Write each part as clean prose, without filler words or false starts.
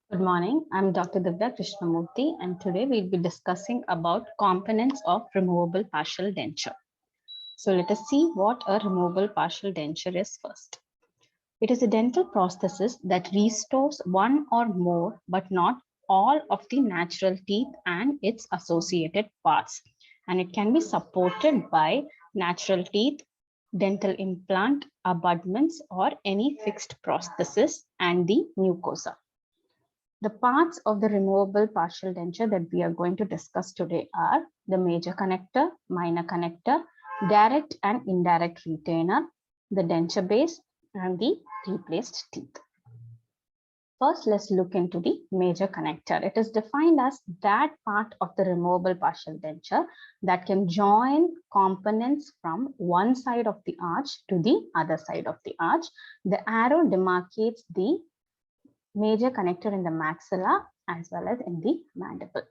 Good morning. I'm Dr. Divya Krishnamurthy, and today we'll be discussing about components of removable partial denture. So let us see what a removable partial denture is first. It is a dental prosthesis that restores one or more, but not all of the natural teeth and its associated parts. And it can be supported by natural teeth, dental implant, abutments, or any fixed prosthesis and the mucosa. The parts of the removable partial denture that we are going to discuss today are the major connector, minor connector, direct and indirect retainer, the denture base, and the replaced teeth. First, let's look into the major connector. It is defined as that part of the removable partial denture that can join components from one side of the arch to the other side of the arch. The arrow demarcates the major connector in the maxilla as well as in the mandible.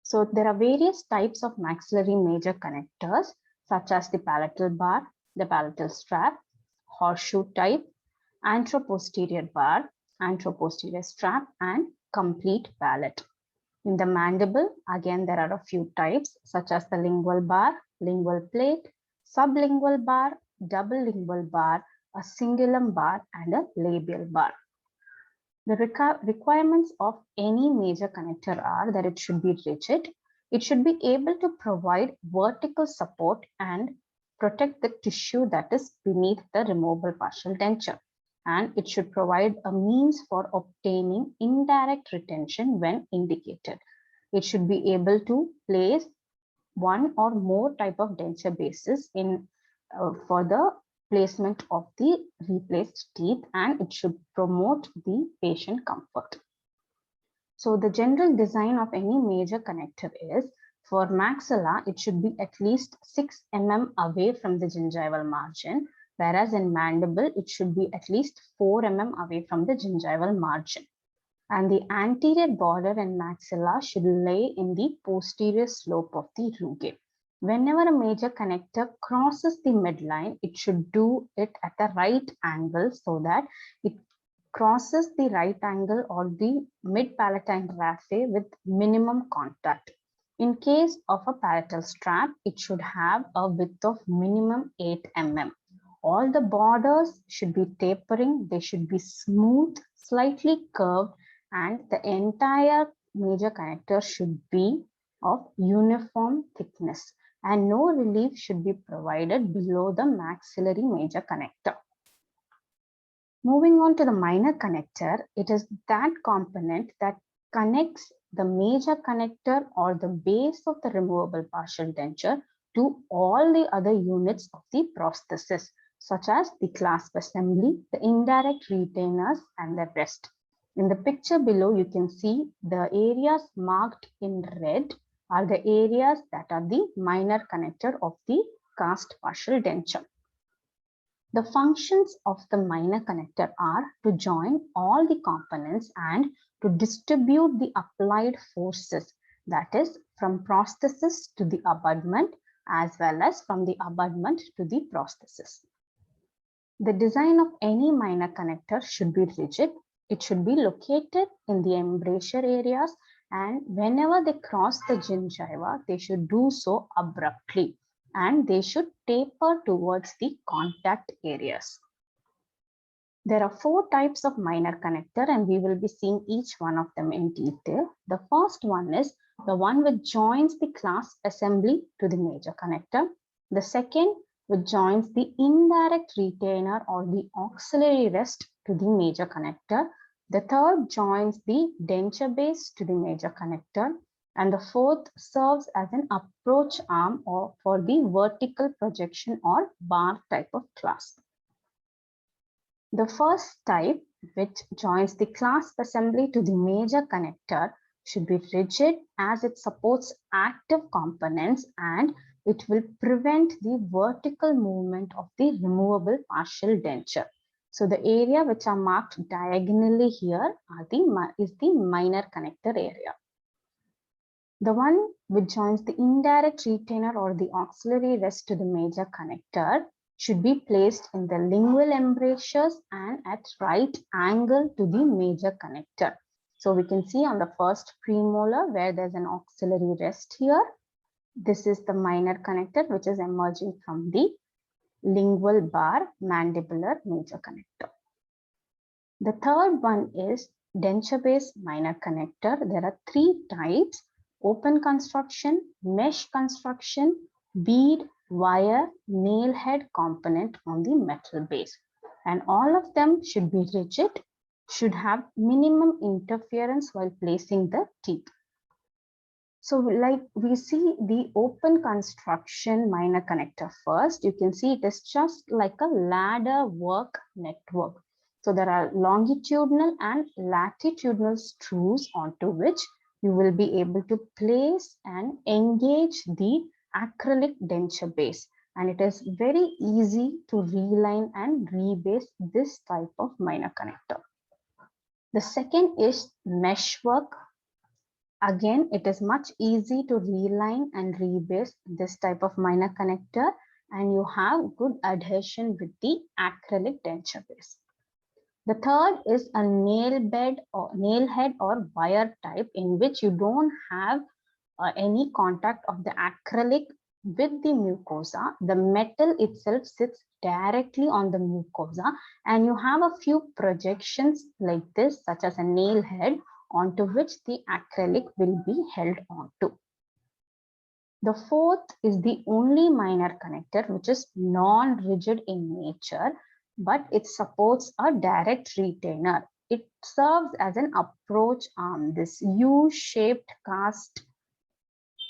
So there are various types of maxillary major connectors such as the palatal bar, the palatal strap, horseshoe type, anteroposterior bar, anteroposterior strap, and complete palate. In the mandible, again, there are a few types such as the lingual bar, lingual plate, sublingual bar, double lingual bar, a cingulum bar, and a labial bar. The requirements of any major connector are that it should be rigid, it should be able to provide vertical support and protect the tissue that is beneath the removable partial denture, and it should provide a means for obtaining indirect retention when indicated. It should be able to place one or more type of denture bases in for the placement of the replaced teeth, and it should promote the patient comfort. So the general design of any major connector is for maxilla, it should be at least 6 mm away from the gingival margin, whereas in mandible, it should be at least 4 mm away from the gingival margin. And the anterior border and maxilla should lay in the posterior slope of the rugae. Whenever a major connector crosses the midline, it should do it at a right angle so that it crosses the right angle or the mid-palatine raphe with minimum contact. In case of a palatal strap, it should have a width of minimum 8 mm. All the borders should be tapering, they should be smooth, slightly curved, and the entire major connector should be of uniform thickness, and no relief should be provided below the maxillary major connector. Moving on to the minor connector, it is that component that connects the major connector or the base of the removable partial denture to all the other units of the prosthesis, such as the clasp assembly, the indirect retainers, and the rest. In the picture below, you can see the areas marked in red are the areas that are the minor connector of the cast partial denture. The functions of the minor connector are to join all the components and to distribute the applied forces, that is, from prosthesis to the abutment as well as from the abutment to the prosthesis. The design of any minor connector should be rigid. It should be located in the embrasure areas, and whenever they cross the gingiva, they should do so abruptly, and they should taper towards the contact areas. There are 4 types of minor connector, and we will be seeing each one of them in detail. The first one is the one which joins the clasp assembly to the major connector. The second which joins the indirect retainer or the auxiliary rest to the major connector. The third joins the denture base to the major connector. And the fourth serves as an approach arm or for the vertical projection or bar type of clasp. The first type, which joins the clasp assembly to the major connector, should be rigid as it supports active components and it will prevent the vertical movement of the removable partial denture. So the area which are marked diagonally here is the minor connector area. The one which joins the indirect retainer or the auxiliary rest to the major connector should be placed in the lingual embrasures and at right angle to the major connector. So we can see on the first premolar where there's an auxiliary rest here. This is the minor connector which is emerging from the lingual bar mandibular major connector. The third one is denture-based minor connector. There are three types: open construction, mesh construction, bead, wire, nail head component on the metal base. And all of them should be rigid, should have minimum interference while placing the teeth. So like we see the open construction minor connector first, you can see it is just like a ladder work network. So there are longitudinal and latitudinal screws onto which you will be able to place and engage the acrylic denture base. And it is very easy to reline and rebase this type of minor connector. The second is meshwork. Again, it is much easy to reline and rebase this type of minor connector, and you have good adhesion with the acrylic denture base. The third is a nail bed or nail head or wire type, in which you don't have any contact of the acrylic with the mucosa. The metal itself sits directly on the mucosa, and you have a few projections like this, such as a nail head, onto which the acrylic will be held onto. The fourth is the only minor connector which is non-rigid in nature, but it supports a direct retainer. It serves as an approach arm. This U-shaped cast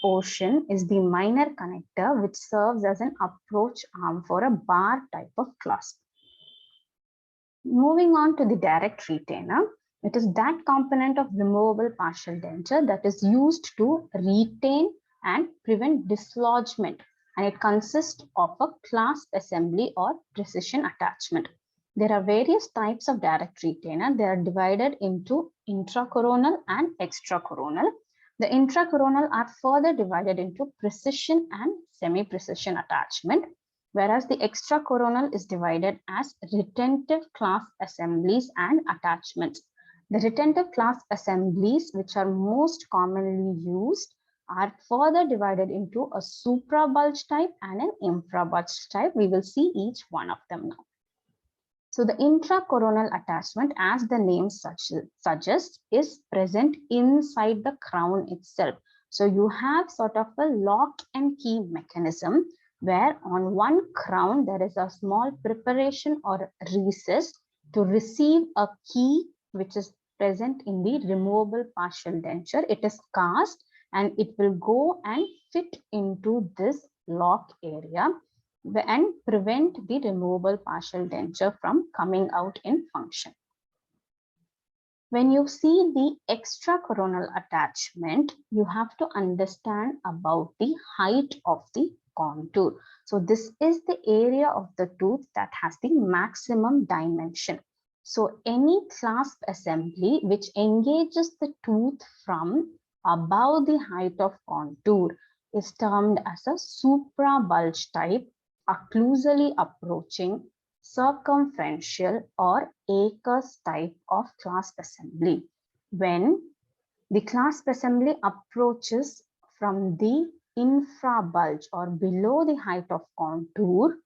portion is the minor connector which serves as an approach arm for a bar type of clasp. Moving on to the direct retainer, it is that component of removable partial denture that is used to retain and prevent dislodgement, and it consists of a clasp assembly or precision attachment. There are various types of direct retainer. They are divided into intracoronal and extracoronal. The intracoronal are further divided into precision and semi-precision attachment, whereas the extracoronal is divided as retentive clasp assemblies and attachments. The retentive clasp assemblies, which are most commonly used, are further divided into a suprabulge type and an infrabulge type. We will see each one of them now. So the intracoronal attachment, as the name suggests, is present inside the crown itself. So you have sort of a lock and key mechanism where on one crown there is a small preparation or recess to receive a key which is present in the removable partial denture. It is cast and it will go and fit into this lock area and prevent the removable partial denture from coming out in function. When you see the extracoronal attachment, you have to understand about the height of the contour. So this is the area of the tooth that has the maximum dimension. So any clasp assembly which engages the tooth from above the height of contour is termed as a suprabulge type, occlusally approaching, circumferential or Akers type of clasp assembly. When the clasp assembly approaches from the infrabulge or below the height of contour,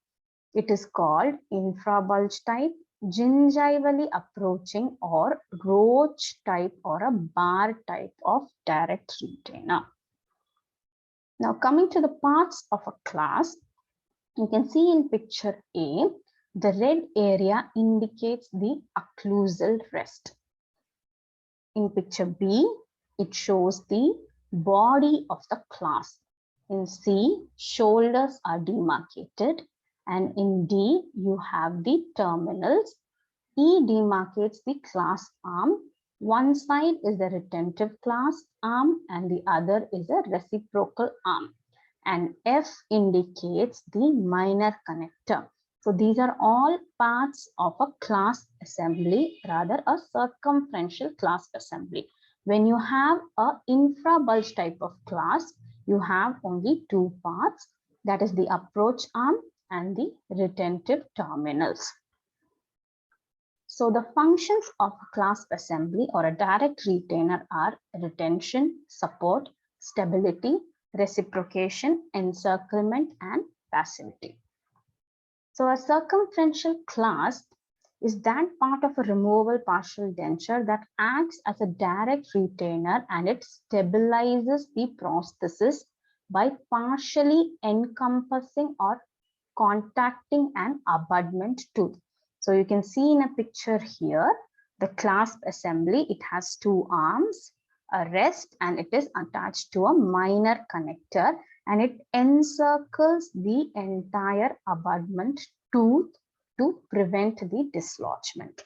it is called infrabulge type, gingivally approaching or roach type or a bar type of direct retainer. Now coming to the parts of a clasp, you can see in picture A, the red area indicates the occlusal rest. In picture B, it shows the body of the clasp. In C, shoulders are demarcated, and in D, you have the terminals. E demarcates the clasp arm. One side is the retentive clasp arm and the other is a reciprocal arm. And F indicates the minor connector. So these are all parts of a clasp assembly, rather a circumferential clasp assembly. When you have an infrabulge type of clasp, you have only two parts, that is the approach arm and the retentive terminals. So the functions of a clasp assembly or a direct retainer are retention, support, stability, reciprocation, encirclement, and passivity. So a circumferential clasp is that part of a removable partial denture that acts as a direct retainer, and it stabilizes the prosthesis by partially encompassing or contacting an abutment tooth. So you can see in a picture here, the clasp assembly, it has two arms, a rest, and it is attached to a minor connector, and it encircles the entire abutment tooth to prevent the dislodgement.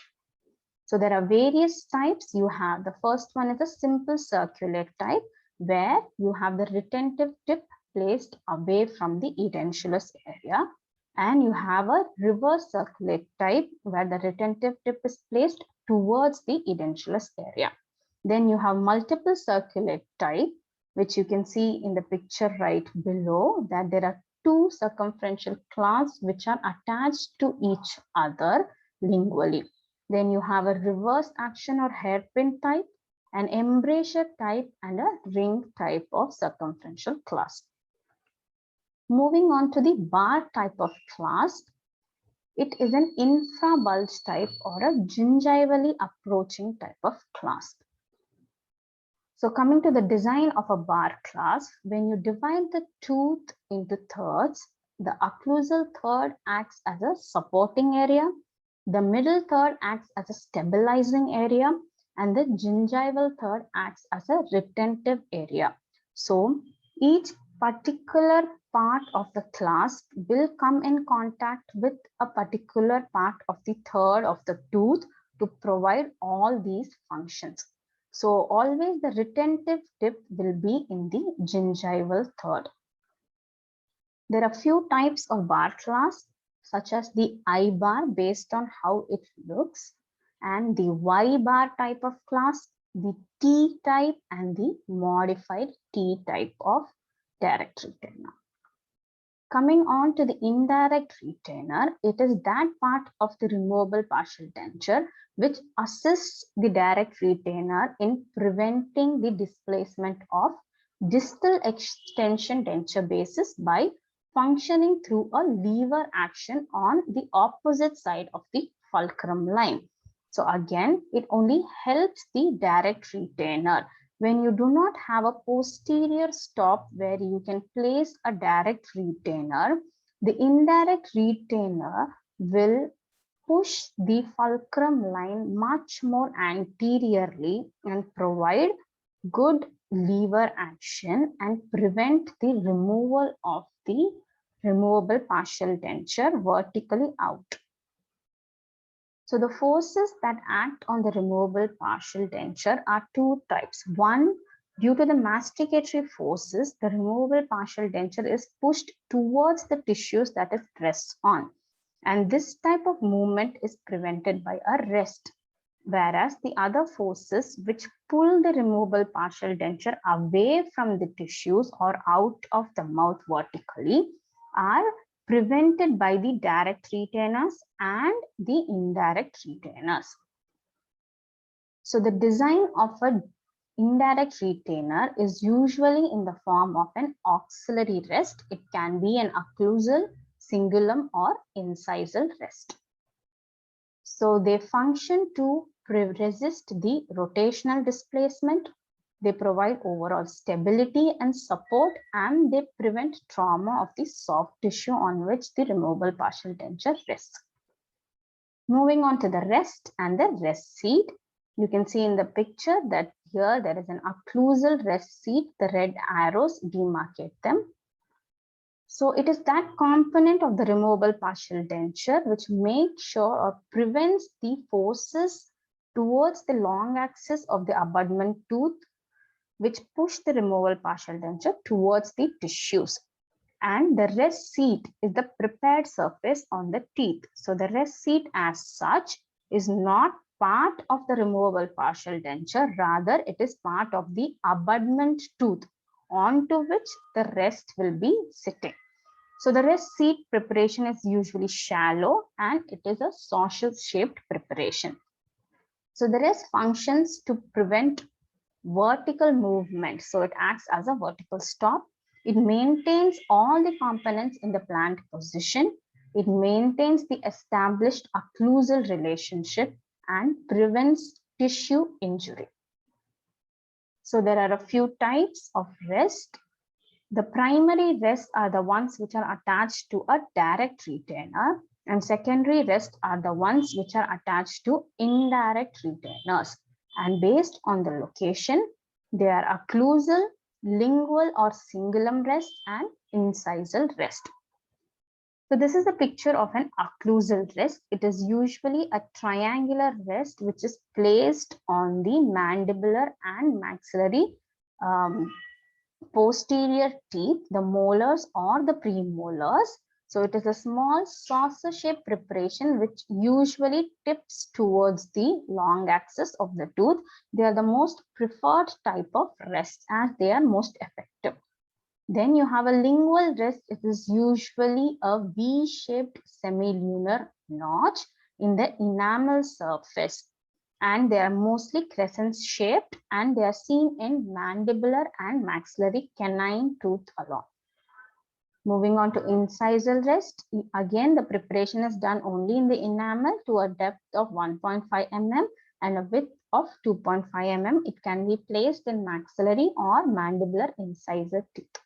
So there are various types. You have the first one is a simple circular type, where you have the retentive tip placed away from the edentulous area, and you have a reverse circulate type where the retentive tip is placed towards the edentulous area. Then you have multiple circulate type, which you can see in the picture right below, that there are two circumferential clasps which are attached to each other lingually. Then you have a reverse action or hairpin type, an embrasure type, and a ring type of circumferential clasp. Moving on to the bar type of clasp, it is an infrabulge type or a gingivally approaching type of clasp. So coming to the design of a bar clasp, when you divide the tooth into thirds, the occlusal third acts as a supporting area, the middle third acts as a stabilizing area, and the gingival third acts as a retentive area. So each particular part of the clasp will come in contact with a particular part of the third of the tooth to provide all these functions. So always the retentive tip will be in the gingival third. There are few types of bar clasp, such as the I bar based on how it looks, and the Y bar type of clasp, the T type, and the modified T type of direct retainer. Coming on to the indirect retainer, it is that part of the removable partial denture which assists the direct retainer in preventing the displacement of distal extension denture bases by functioning through a lever action on the opposite side of the fulcrum line. So again, it only helps the direct retainer. When you do not have a posterior stop where you can place a direct retainer, the indirect retainer will push the fulcrum line much more anteriorly and provide good lever action and prevent the removal of the removable partial denture vertically out. So the forces that act on the removable partial denture are two types. One, due to the masticatory forces, the removable partial denture is pushed towards the tissues that it rests on. And this type of movement is prevented by a rest. Whereas the other forces which pull the removable partial denture away from the tissues or out of the mouth vertically are prevented by the direct retainers and the indirect retainers. So the design of an indirect retainer is usually in the form of an auxiliary rest. It can be an occlusal, cingulum, or incisal rest. So they function to resist the rotational displacement. They provide overall stability and support, and they prevent trauma of the soft tissue on which the removable partial denture rests. Moving on to the rest and the rest seat, you can see in the picture that here there is an occlusal rest seat. The red arrows demarcate them. So it is that component of the removable partial denture which makes sure or prevents the forces towards the long axis of the abutment tooth, which push the removable partial denture towards the tissues. And the rest seat is the prepared surface on the teeth. So the rest seat as such is not part of the removable partial denture, rather it is part of the abutment tooth onto which the rest will be sitting. So the rest seat preparation is usually shallow and it is a saucer shaped preparation. So the rest functions to prevent vertical movement. So it acts as a vertical stop. It maintains all the components in the plant position. It maintains the established occlusal relationship and prevents tissue injury. So there are a few types of rest. The primary rests are the ones which are attached to a direct retainer, and secondary rests are the ones which are attached to indirect retainers. And based on the location, they are occlusal, lingual or cingulum rest and incisal rest. So this is a picture of an occlusal rest. It is usually a triangular rest which is placed on the mandibular and maxillary posterior teeth, the molars or the premolars. So it is a small saucer-shaped preparation which usually tips towards the long axis of the tooth. They are the most preferred type of rests as they are most effective. Then you have a lingual rest. It is usually a V-shaped semilunar notch in the enamel surface, and they are mostly crescent shaped, and they are seen in mandibular and maxillary canine tooth alone. Moving on to incisal rest, again the preparation is done only in the enamel to a depth of 1.5 mm and a width of 2.5 mm. It can be placed in maxillary or mandibular incisor teeth.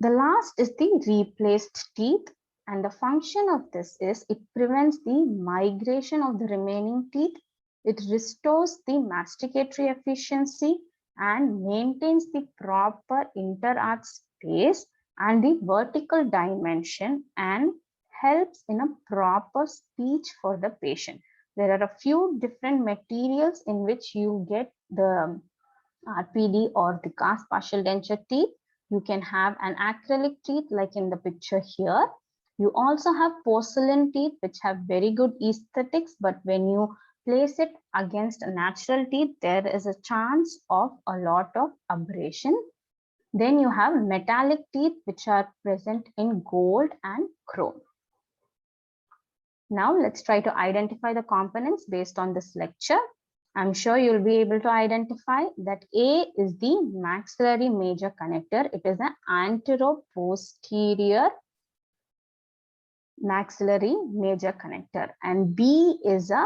The last is the replaced teeth, and the function of this is it prevents the migration of the remaining teeth, it restores the masticatory efficiency and maintains the proper interarch space and the vertical dimension and helps in a proper speech for the patient. There are a few different materials in which you get the RPD or the cast partial denture teeth. You can have an acrylic teeth like in the picture here. You also have porcelain teeth which have very good aesthetics, but when you place it against a natural teeth, there is a chance of a lot of abrasion. Then you have metallic teeth which are present in gold and chrome. Now let's try to identify the components based on this lecture. I'm sure you'll be able to identify that A is the maxillary major connector. It is an antero-posterior maxillary major connector. And B is a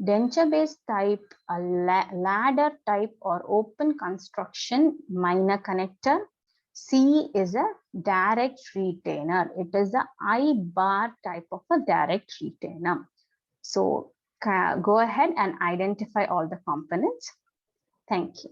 denture-based type, a ladder type or open construction minor connector. C is a direct retainer. It is a I-bar type of a direct retainer. So go ahead and identify all the components. Thank you.